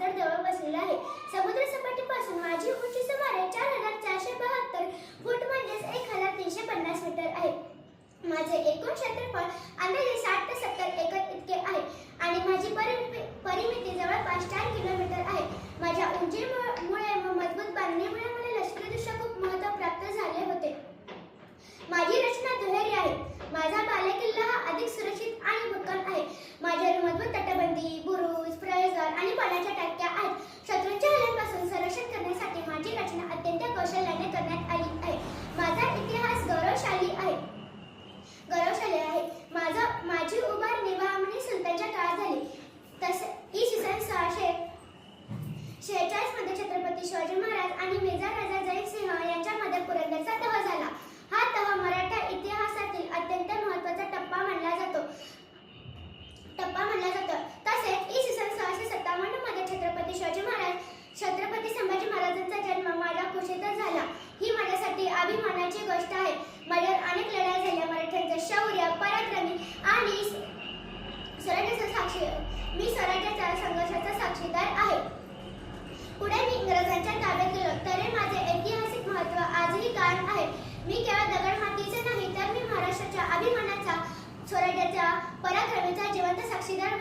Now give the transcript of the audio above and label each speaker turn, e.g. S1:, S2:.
S1: शहर जवळ वसलेले आहे. समुद्र सपाटीपासून माझी उंची सुमारे 4472 फूट म्हणजेच 1350 मीटर आहे. माझे एकूण क्षेत्रफळ अंदाजे 60 ते 70 एकर इतके आहे आणि माझी परिमिती जवळपास 4 किलोमीटर आहे. माझ्या उंचीमुळे व मजबूत बांधणीमुळे मला लष्करी दृष्ट्या खूप महत्त्व प्राप्त झाले होते. माझी रचना दुहेरी आहे. माझा बालेकिल्ला हा अधिक सुरक्षित आणि भक्कम आहे. माझ्यावर मजबूत तटबंदी, बुरुज, प्रवेशद्वार आणि पाण्याच्या टाक्या आहेत. शत्रूंच्या हल्ल्यांपासून संरक्षण करण्यासाठी माझी रचना अत्यंत कौशल्याने करण्यात आली आहे. माझा इतिहास गौरवशाली आहे. माझी उभारणी बहामनी सुलतानच्या काळात झाली. इसवी सन 1646 मध्ये छत्रपती शिवाजी महाराज आणि मेजर राजा जयसिंह यांच्यामध्ये पुरंदरचा तह झाला. हा तह मराठा इतिहासातील अत्यंत महत्त्वाचा टप्पा मानला जातो. तसेच इसवी सन 1657 मध्ये छत्रपती संभाजी महाराजांचा जन्म माझ्या कुशीतच झाला. ही माझ्यासाठी अभिमानाची गोष्ट आहे. माझ्यावर अनेक लढाया झाल्या. मराठ्यांचे शौर्य, पराक्रमी आणि स्वराज्याच्या संघर्षाचा साक्षीदार आहे. पुढे मी इंग्रजांच्या ताब्यात गेलो तरी माझे ऐतिहासिक महत्त्व आजही कायम आहे. मी केवळ दगडमातीचे नाही तर मी महाराष्ट्राच्या अभिमानाचा, स्वराज्याचा, पराक्रमीचा जिवंत साक्षीदार